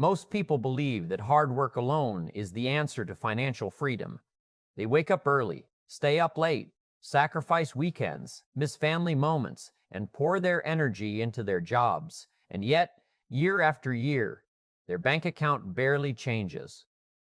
Most people believe that hard work alone is the answer to financial freedom. They wake up early, stay up late, sacrifice weekends, miss family moments, and pour their energy into their jobs. And yet, year after year, their bank account barely changes.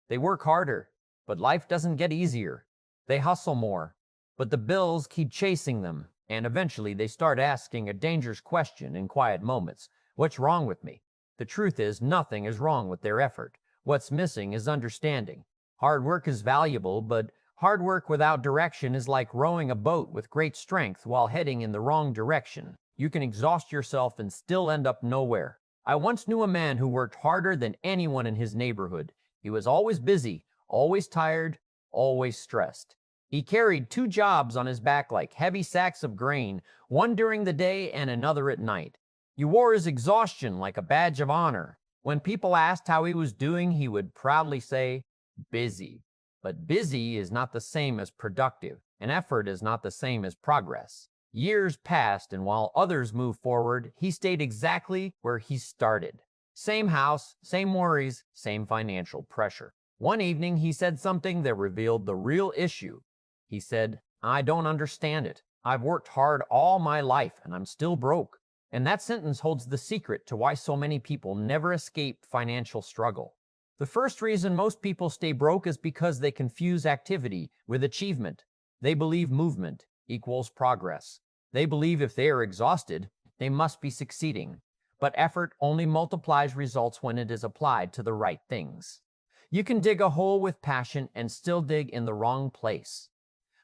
They work harder, but life doesn't get easier. They hustle more, but the bills keep chasing them, and eventually they start asking a dangerous question in quiet moments. What's wrong with me? The truth is, nothing is wrong with their effort. What's missing is understanding. Hard work is valuable, but hard work without direction is like rowing a boat with great strength while heading in the wrong direction. You can exhaust yourself and still end up nowhere. I once knew a man who worked harder than anyone in his neighborhood. He was always busy, always tired, always stressed. He carried two jobs on his back like heavy sacks of grain, one during the day and another at night. He wore his exhaustion like a badge of honor. When people asked how he was doing, he would proudly say, busy. But busy is not the same as productive, and effort is not the same as progress. Years passed, and while others moved forward, he stayed exactly where he started. Same house, same worries, same financial pressure. One evening, he said something that revealed the real issue. He said, "I don't understand it. I've worked hard all my life, and I'm still broke." And that sentence holds the secret to why so many people never escape financial struggle. The first reason most people stay broke is because they confuse activity with achievement. They believe movement equals progress. They believe if they are exhausted, they must be succeeding. But effort only multiplies results when it is applied to the right things. You can dig a hole with passion and still dig in the wrong place.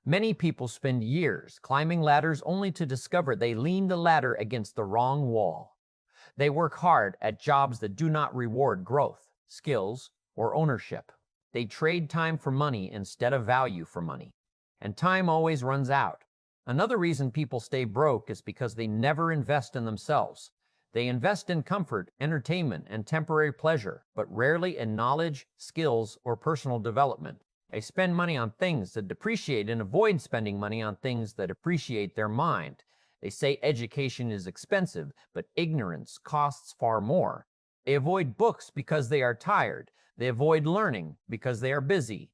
Many people spend years climbing ladders only to discover they lean the ladder against the wrong wall. They work hard at jobs that do not reward growth, skills, or ownership. They trade time for money instead of value for money. And time always runs out. Another reason people stay broke is because they never invest in themselves. They invest in comfort, entertainment, and temporary pleasure, but rarely in knowledge, skills, or personal development. They spend money on things that depreciate and avoid spending money on things that appreciate their mind. They say education is expensive, but ignorance costs far more. They avoid books because they are tired. They avoid learning because they are busy.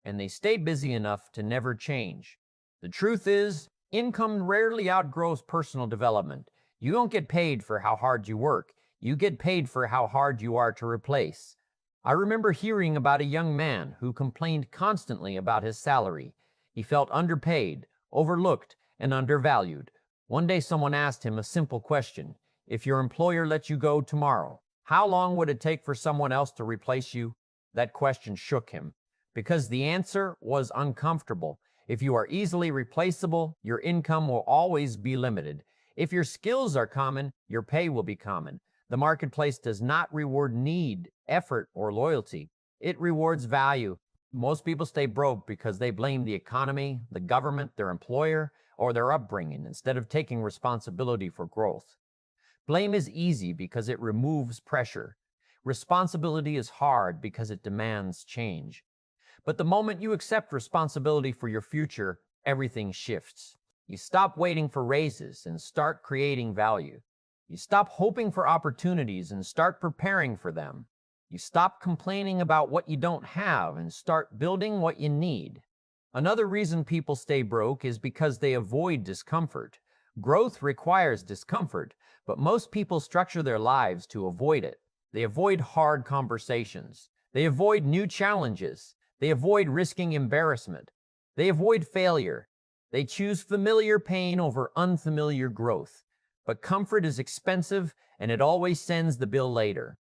And they stay busy enough to never change. The truth is, income rarely outgrows personal development. You don't get paid for how hard you work. You get paid for how hard you are to replace. I remember hearing about a young man who complained constantly about his salary. He felt underpaid, overlooked, and undervalued. One day someone asked him a simple question. If your employer let you go tomorrow, how long would it take for someone else to replace you? That question shook him, because the answer was uncomfortable. If you are easily replaceable, your income will always be limited. If your skills are common, your pay will be common. The marketplace does not reward need, effort, or loyalty. It rewards value. Most people stay broke because they blame the economy, the government, their employer, or their upbringing instead of taking responsibility for growth. Blame is easy because it removes pressure. Responsibility is hard because it demands change. But the moment you accept responsibility for your future, everything shifts. You stop waiting for raises and start creating value. You stop hoping for opportunities and start preparing for them. You stop complaining about what you don't have and start building what you need. Another reason people stay broke is because they avoid discomfort. Growth requires discomfort, but most people structure their lives to avoid it. They avoid hard conversations. They avoid new challenges. They avoid risking embarrassment. They avoid failure. They choose familiar pain over unfamiliar growth. But comfort is expensive, and it always sends the bill later.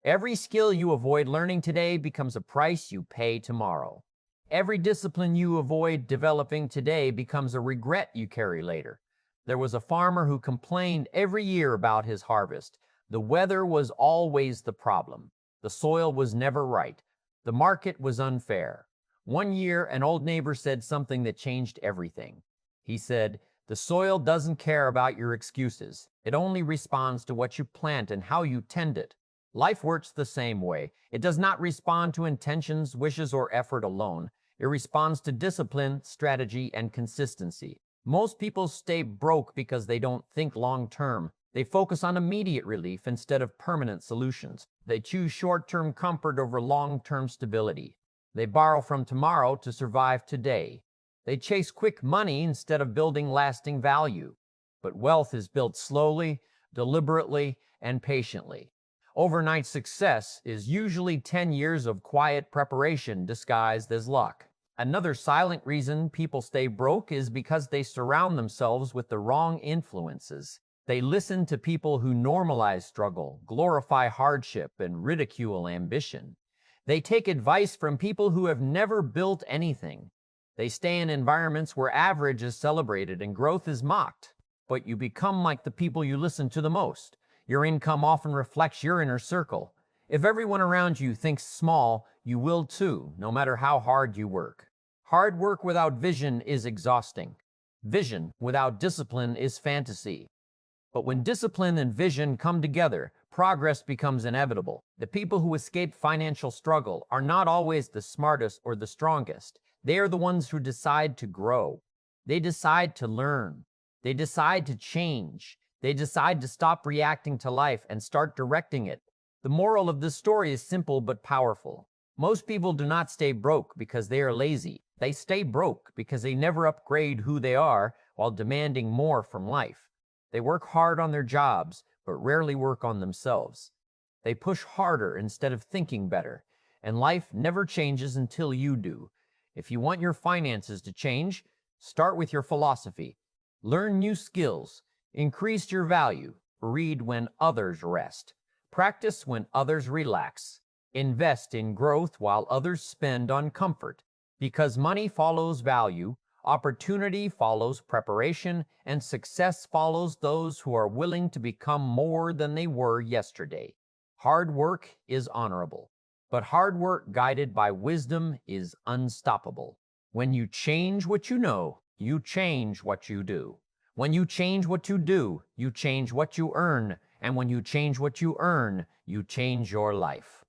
Every skill you avoid learning today becomes a price you pay tomorrow. Every discipline you avoid developing today becomes a regret you carry later. There was a farmer who complained every year about his harvest. The weather was always the problem. The soil was never right. The market was unfair. One year, an old neighbor said something that changed everything. He said, "The soil doesn't care about your excuses. It only responds to what you plant and how you tend it." Life works the same way. It does not respond to intentions, wishes, or effort alone. It responds to discipline, strategy, and consistency. Most people stay broke because they don't think long term. They focus on immediate relief instead of permanent solutions. They choose short-term comfort over long-term stability. They borrow from tomorrow to survive today. They chase quick money instead of building lasting value. But wealth is built slowly, deliberately, and patiently. Overnight success is usually 10 years of quiet preparation disguised as luck. Another silent reason people stay broke is because they surround themselves with the wrong influences. They listen to people who normalize struggle, glorify hardship, and ridicule ambition. They take advice from people who have never built anything. They stay in environments where average is celebrated and growth is mocked. But you become like the people you listen to the most. Your income often reflects your inner circle. If everyone around you thinks small, you will too, no matter how hard you work. Hard work without vision is exhausting. Vision without discipline is fantasy. But when discipline and vision come together, progress becomes inevitable. The people who escape financial struggle are not always the smartest or the strongest. They are the ones who decide to grow. They decide to learn. They decide to change. They decide to stop reacting to life and start directing it. The moral of this story is simple but powerful. Most people do not stay broke because they are lazy. They stay broke because they never upgrade who they are while demanding more from life. They work hard on their jobs, but rarely work on themselves. They push harder instead of thinking better, and life never changes until you do. If you want your finances to change, start with your philosophy. Learn new skills. Increase your value. Read when others rest. Practice when others relax. Invest in growth while others spend on comfort. Because money follows value, opportunity follows preparation, and success follows those who are willing to become more than they were yesterday. Hard work is honorable, but hard work guided by wisdom is unstoppable. When you change what you know, you change what you do. When you change what you do, you change what you earn. And when you change what you earn, you change your life.